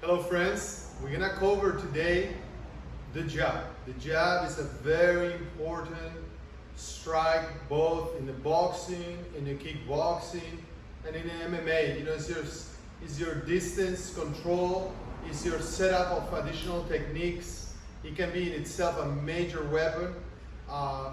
Hello friends, we're gonna cover today the jab. The jab is a very important strike both in the boxing, in the kickboxing, and in the MMA. You know, it's your distance control, it's your setup of additional techniques. It can be in itself a major weapon.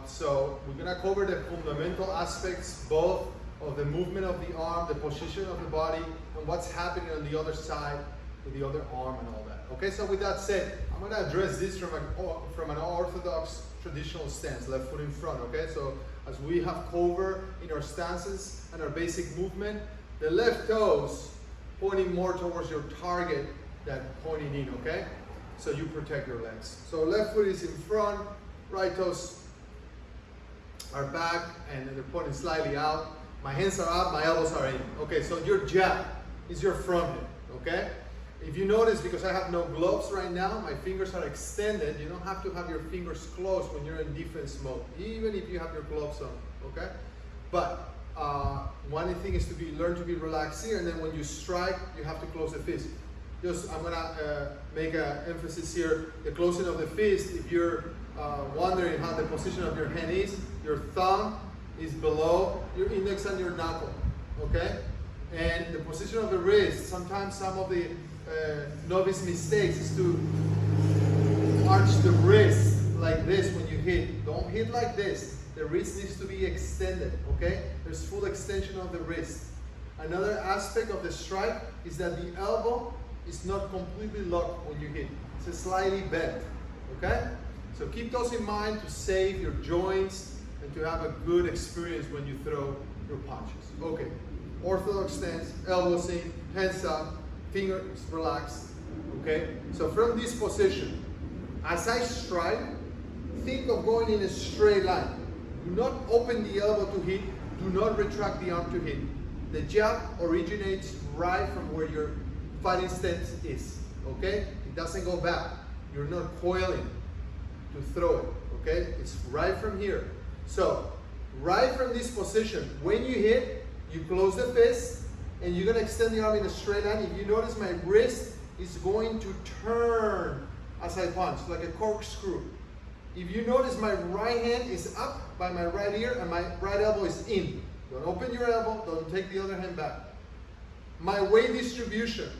So we're gonna cover the fundamental aspects both of the movement of the arm, the position of the body, and what's happening on the other side with the other arm and all that. Okay, so with that said, I'm going to address this from an Orthodox traditional stance, left foot in front. Okay, so as we have covered in our stances and our basic movement, the left toes pointing more towards your target than pointing in. Okay, so you protect your legs. So left foot is in front, right toes are back, and they're pointing slightly out. My hands are up, my elbows are in. Okay, so your jab is your front hand. Okay. If you notice, because I have no gloves right now, my fingers are extended. You don't have to have your fingers closed when you're in defense mode, even if you have your gloves on, okay? But one thing is to learn to be relaxed here, and then when you strike, you have to close the fist. I'm gonna make an emphasis here, the closing of the fist. If you're wondering how the position of your hand is, your thumb is below your index and your knuckle, okay? And the position of the wrist, sometimes some of the novice mistakes is to arch the wrist like this when you hit. Don't hit like this. The wrist needs to be extended, okay? There's full extension of the wrist. Another aspect of the strike is that the elbow is not completely locked when you hit. It's slightly bent, okay? So keep those in mind to save your joints and to have a good experience when you throw your punches. Okay, Orthodox stance, elbows in, hands up, fingers relaxed, okay? So from this position, as I strike, think of going in a straight line. Do not open the elbow to hit, do not retract the arm to hit. The jab originates right from where your fighting stance is, okay? It doesn't go back. You're not coiling to throw it, okay? It's right from here. So, right from this position, when you hit, you close the fist, and you're going to extend the arm in a straight line. If you notice, my wrist is going to turn as I punch, like a corkscrew. If you notice, my right hand is up by my right ear and my right elbow is in. Don't open your elbow, don't take the other hand back. My weight distribution,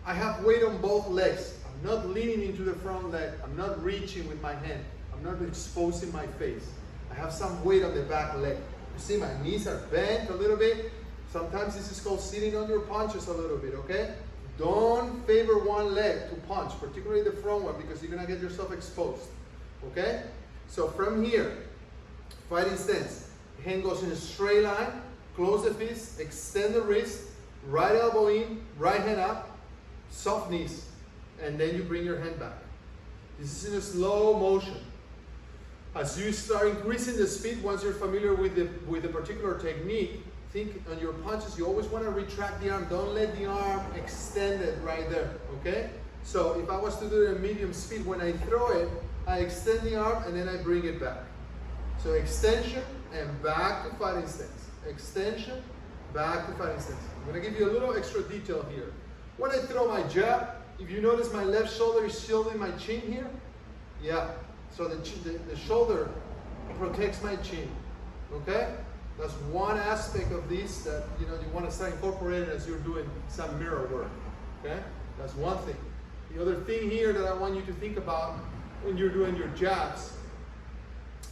I have weight on both legs. I'm not leaning into the front leg. I'm not reaching with my hand. I'm not exposing my face. I have some weight on the back leg. You see, my knees are bent a little bit. Sometimes this is called sitting on your punches a little bit, okay? Don't favor one leg to punch, particularly the front one, because you're gonna get yourself exposed, okay? So from here, fighting stance, hand goes in a straight line, close the fist, extend the wrist, right elbow in, right hand up, soft knees, and then you bring your hand back. This is in a slow motion. As you start increasing the speed, once you're familiar with the particular technique, think on your punches, you always want to retract the arm. Don't let the arm extend it right there, okay? So if I was to do it at medium speed, when I throw it, I extend the arm and then I bring it back. So extension and back to fighting stance. Extension, back to fighting stance. I'm going to give you a little extra detail here. When I throw my jab, if you notice my left shoulder is shielding my chin here, yeah. So the shoulder protects my chin, okay? That's one aspect of this that you want to start incorporating as you're doing some mirror work, okay? That's one thing. The other thing here that I want you to think about when you're doing your jabs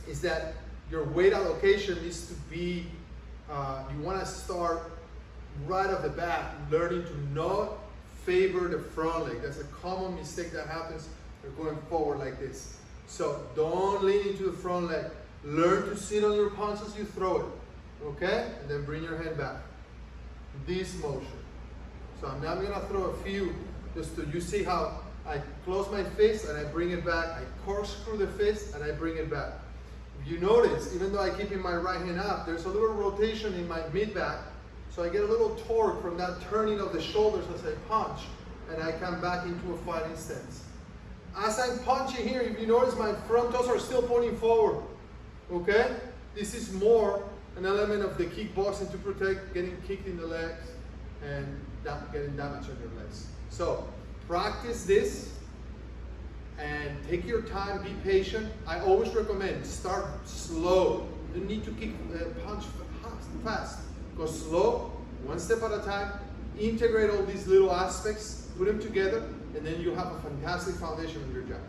is that your weight allocation needs to be, you want to start right off the bat learning to not favor the front leg. That's a common mistake that happens when you're going forward like this. So don't lean into the front leg. Learn to sit on your punch as you throw it. Okay? And then bring your hand back. This motion. So I'm now going to throw a few, just so you see how I close my fist and I bring it back. I corkscrew the fist and I bring it back. If you notice, even though I keep my right hand up, there's a little rotation in my mid-back. So I get a little torque from that turning of the shoulders as I punch. And I come back into a fighting stance. As I'm punching here, if you notice, my front toes are still pointing forward. Okay? This is more an element of the kickboxing to protect getting kicked in the legs and getting damage on your legs. So Practice this and take your time, be patient. I always recommend start slow. You don't need to kick punch fast. Go slow, one step at a time. Integrate all these little aspects, put them together, and then you have a fantastic foundation in your jab.